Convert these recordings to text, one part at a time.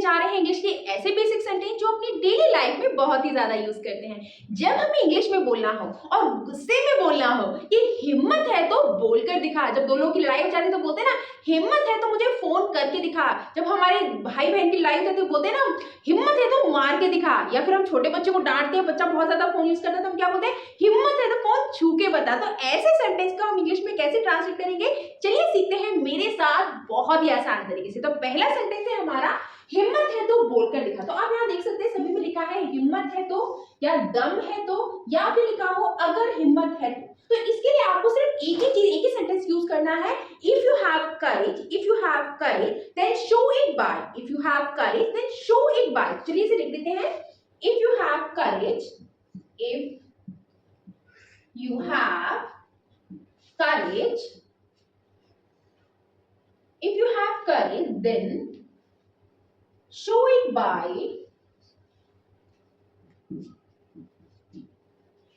जा रहे हैं इंग्लिश के ऐसे बेसिक सेंटेंस जो अपनी डेली लाइफ में बहुत ही ज्यादा यूज करते हैं। जब हमें इंग्लिश में बोलना हो और गुस्से में बोलना हो कि हिम्मत है तो बोलकर दिखा। जब दो लोगों की लड़ाई हो जाती है तो बोलते हैं ना हिम्मत है तो मुझे फोन करके दिखा। जब हमारे भाई बहन की लड़ाई हो जाती है बोलते हैं ना हिम्मत है तो मार के दिखा। या फिर हम छोटे बच्चे को डांटते हैं, बच्चा बहुत ज्यादा फोन यूज करता है तो हम क्या बोलते हैं हिम्मत है तो फोन छू के बता। तो ऐसे सेंटेंस को हम इंग्लिश में कैसे ट्रांसलेट करेंगे, चलिए सीखते हैं मेरे साथ बहुत ही आसान तरीके से। तो पहला सेंटेंस है हमारा हिम्मत है तो बोलकर दिखा। तो आप यहाँ देख सकते हैं सभी में लिखा है हिम्मत है तो, या दम है तो, या फिर लिखा हो अगर हिम्मत है तो इसके लिए आपको सिर्फ एक ही चीज, एक ही सेंटेंस यूज करना है। If you have courage then show it by. If you have courage then show it by. चलिए इसे लिख देते हैं। If you have courage, if you have courage, if you have courage then show it by,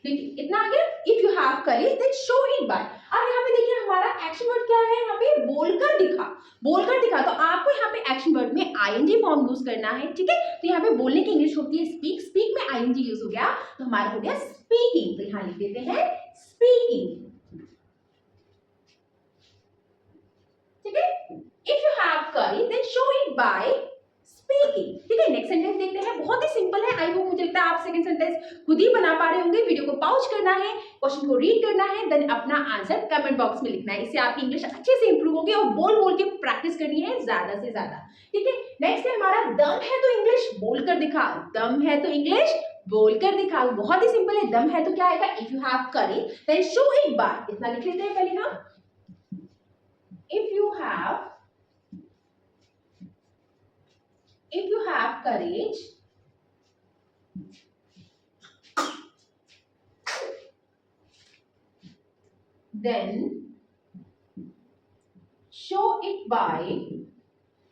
देखिए इतना आ गया। if you have courage then show it by। अब यहाँ पे देखिए हमारा एक्शन वर्ड क्या है, यहाँ पे बोलकर दिखा। बोलकर दिखा तो आपको यहाँ पे एक्शन वर्ड में ing फॉर्म यूज करना है, ठीक है। तो यहाँ पे बोलने की इंग्लिश होती है स्पीक, स्पीक में ing यूज हो गया तो हमारा हो गया स्पीकिंग। तो यहाँ लिख देते हैं स्पीकिंग, ठीक है। If you have courage, then show it by speaking। ठीक है, नेक्स्ट सेंटेंस देखते हैं। बहुत ही सिंपल है। आई होप मुझे लगता है आप सेकंड सेंटेंस खुद ही बना पा रहे होंगे। वीडियो को पॉज करना है, क्वेश्चन को रीड करना है, देन अपना आंसर कमेंट बॉक्स में लिखना है। इससे आपकी इंग्लिश अच्छे से इंप्रूव होगी और बोल बोल के प्रैक्टिस करनी है ज्यादा से ज्यादा, ठीक है। नेक्स्ट है हमारा दम है तो इंग्लिश बोलकर दिखा। दम है तो इंग्लिश बोलकर दिखा। बहुत ही सिंपल है। दम है तो क्या आएगा, if you have courage then show it by. इतना लिख लेते हैं पहले हम। If you have courage then show it by।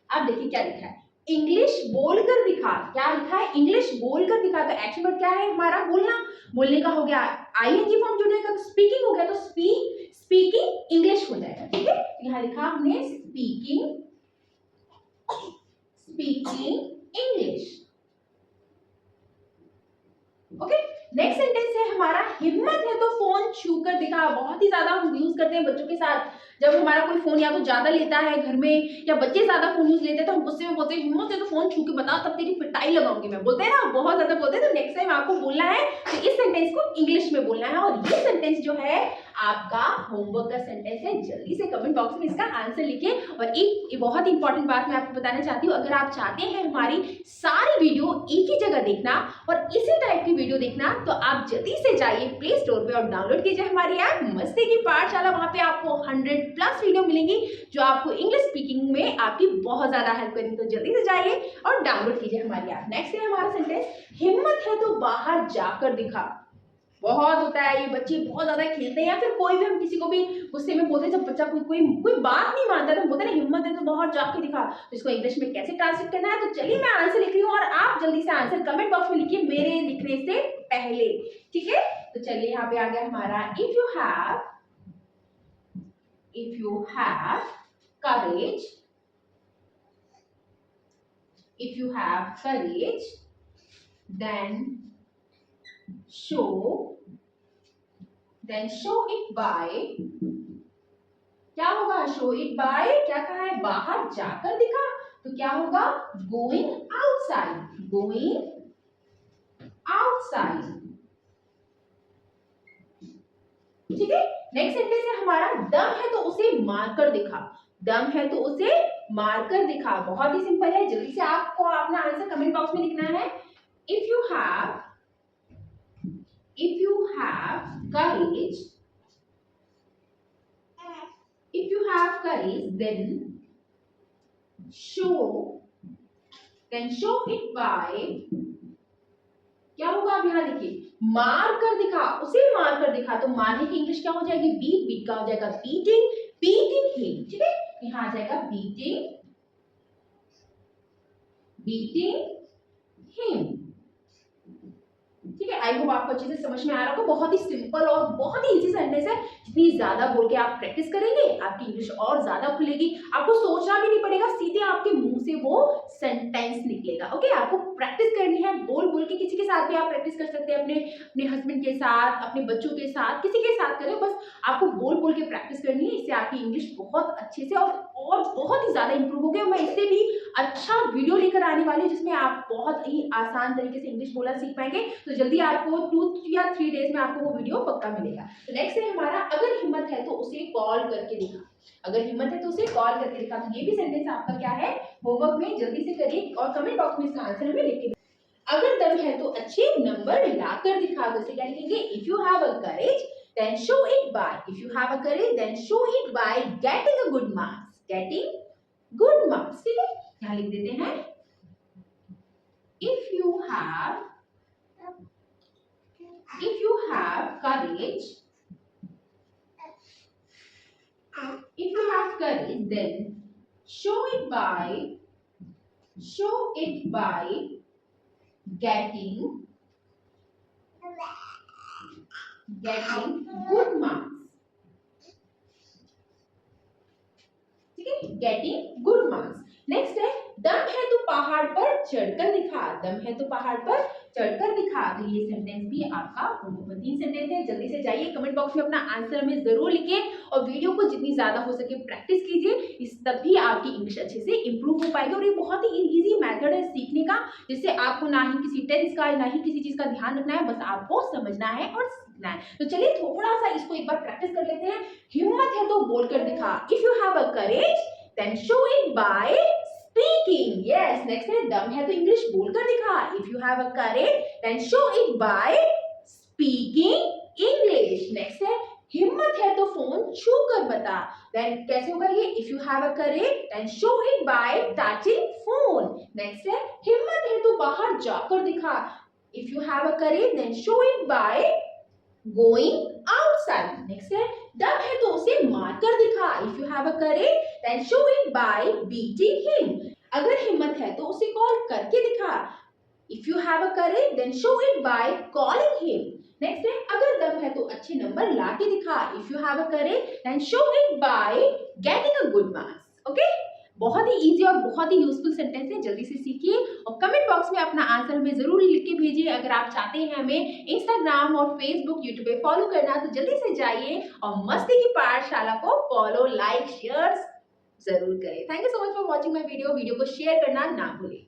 अब देखिए क्या लिखा है, इंग्लिश बोलकर दिखा। क्या लिखा है, इंग्लिश बोलकर दिखा। तो एक्शन वर्ड क्या है हमारा, बोलना। बोलने का हो गया आईएनजी फॉर्म जुड़ जाएगा तो स्पीकिंग हो गया। तो स्पीकिंग इंग्लिश हो जाएगा, ठीक है। यहाँ लिखा हमने speaking English, okay. Next sentence है हमारा हिम्मत है तो फोन छू कर दिखा। बहुत ही ज्यादा हम यूज करते हैं बच्चों के साथ। जब हमारा कोई फोन या तो ज्यादा लेता है घर में या बच्चे ज्यादा फोन यूज लेते हैं तो हम गुस्से में बोलते हैं हिम्मत है तो फोन छू के बता तब तेरी पिटाई लगाऊंगी मैं। बोलते हैं ना, बहुत ज्यादा बोलते हैं। तो नेक्स्ट टाइम आपको बोलना है तो इस सेंटेंस को इंग्लिश में बोलना है। और ये सेंटेंस जो है आपका होमवर्क का सेंटेंस है। जल्दी से कमेंट बॉक्स में इसका आंसर लिखिए। और एक बहुत इंपॉर्टेंट बात मैं आपको बताना चाहती हूँ, अगर आप चाहते हैं हमारी सारी वीडियो एक ही जगह देखना और इसी टाइप की वीडियो देखना तो आप जल्दी से जाइए प्ले स्टोर पे और डाउनलोड कीजिए हमारी ऐप मस्ती की पाठशाला। वहां पे आपको 100+ वीडियो मिलेंगी जो आपको इंग्लिश स्पीकिंग में आपकी बहुत ज्यादा हेल्प करेंगी। तो जल्दी से जाइए और डाउनलोड कीजिए हमारी ऐप। नेक्स्ट है हमारा सेंटेंस हिम्मत है तो बाहर जाकर दिखा। बहुत होता है ये बच्चे बहुत ज्यादा खेलते हैं या फिर कोई भी हम किसी को भी गुस्से में बोलते हैं, जब बच्चा कोई बात नहीं मानता तो बोलते हैं ना हिम्मत है तो बाहर जाके दिखा। तो इसको इंग्लिश में कैसे ट्रांसलेट करना है, तो चलिए मैं आंसर लिख रही हूँ और आप जल्दी से आंसर कमेंट बॉक्स में लिखिए मेरे लिखने से पहले, ठीक है। तो चलिए यहाँ पे आ गया हमारा if you have courage, if you have courage then show it by। क्या होगा, शो इट बाय क्या कहा है, बाहर जाकर दिखा। तो क्या होगा, गोइंग आउटसाइड, ठीक है। नेक्स्ट सेंटेंस है हमारा दम है तो उसे मारकर दिखा। दम है तो उसे मारकर दिखा। बहुत ही सिंपल है। जल्दी से आपको अपना आंसर कमेंट बॉक्स में लिखना है। If you have courage then show it by। क्या होगा, अब यहाँ देखिए मार कर दिखा, उसे मार कर दिखा। तो मारने की इंग्लिश क्या हो जाएगी, बीट का हो जाएगा बीटिंग हिम, ठीक है। यहाँ आ जाएगा बीटिंग हिम, ठीक है। आई होप आपको अच्छे से समझ में आ रहा होगा। बहुत ही सिंपल और बहुत ही इजी सेंटेंस है। जितनी ज्यादा बोल के आप प्रैक्टिस करेंगे आपकी इंग्लिश और ज्यादा खुलेगी। आपको सोचना भी नहीं पड़ेगा, सीधे आपके मुंह से वो सेंटेंस निकलेगा। ओके, आपको प्रैक्टिस करनी है बोल बोल के। किसी के साथ भी आप प्रैक्टिस कर सकते हैं, अपने अपने हस्बैंड के साथ, अपने बच्चों के साथ, किसी के साथ करें, बस आपको बोल बोल के प्रैक्टिस करनी है। इससे आपकी इंग्लिश बहुत अच्छे से और बहुत ही ज्यादा इंप्रूव हो गई। मैं इससे भी अच्छा वीडियो लेकर आने वाली हूँ जिसमें आप बहुत ही आसान तरीके से इंग्लिश बोलना सीख पाएंगे। तो जल्दी आपको 2 या 3 डेज में आपको वो वीडियो पक्का मिलेगा। तो नेक्स्ट है हमारा, अगर हिम्मत है तो उसे कॉल करके दिखा। अगर हिम्मत है तो उसे कॉल करके दिखा। तो ये भी सेंटेंस आपका क्या है, होमवर्क में जल्दी से करिए और कमेंट बॉक्स में इसका आंसर हमें लिख के। अगर दम है तो अच्छे नंबर लाकर दिखा। तो इसे क्या लिखेंगे, if you have a courage then show it by, if you have a courage then show it by getting a good marks, getting good marks. ठीक है, यहाँ लिख देते हैं, if you have courage, then show it by getting good marks। ठीक है, getting good marks. Next है, दम है तो पहाड़ पर चढ़कर दिखा। दम है तो पहाड़ पर चढ़कर दिखा। तो ये सेंटेंस भी आपका होमवर्क में 3 सेंटेंस है। जल्दी से जाइए कमेंट बॉक्स में अपना आंसर हमें जरूर लिखिए और वीडियो को जितनी ज्यादा हो सके प्रैक्टिस कीजिए। इस तभी आपकी इंग्लिश अच्छे से इंप्रूव हो पाएगी। और ये बहुत ही इजी मेथड है सीखने का, जिससे आपको ना ही किसी टेंस का ना ही किसी चीज का ध्यान रखना है, बस आपको समझना है और सीखना है। तो चलिए थोड़ा सा इसको एक बार प्रैक्टिस कर लेते हैं। हिम्मत है तो बोलकर दिखा, if you have a courage then show it by speaking. Yes, next है, दम है तो इंग्लिश बोलकर दिखा, if you have a courage then show it by speaking English. Next है, हिम्मत है तो फोन छू कर बता। देन कैसे होगा ये, if you have a courage then show it by touching phone. Next है, हिम्मत है तो बाहर जाकर दिखा, if you have a courage then show it by going outside. Next है, दम है तो उसे मारकर दिखा, if you have a courage then show it by beating him. अगर हिम्मत है तो उसे कॉल करके दिखा, if you have a courage then show it by calling him. Next है, अगर दम है तो अच्छे नंबर ला के दिखा, if you have a courage then show it by getting a good marks. Okay, बहुत ही इजी और बहुत ही यूजफुल सेंटेंस है। जल्दी से सीखिए और कमेंट बॉक्स में अपना आंसर हमें जरूर लिख के भेजिए। अगर आप चाहते हैं हमें इंस्टाग्राम और फेसबुक यूट्यूब पे फॉलो करना तो जल्दी से जाइए और मस्ती की पाठशाला को फॉलो लाइक शेयर जरूर करें। Thank you so much for watching my video. Video को शेयर करना ना भूलें।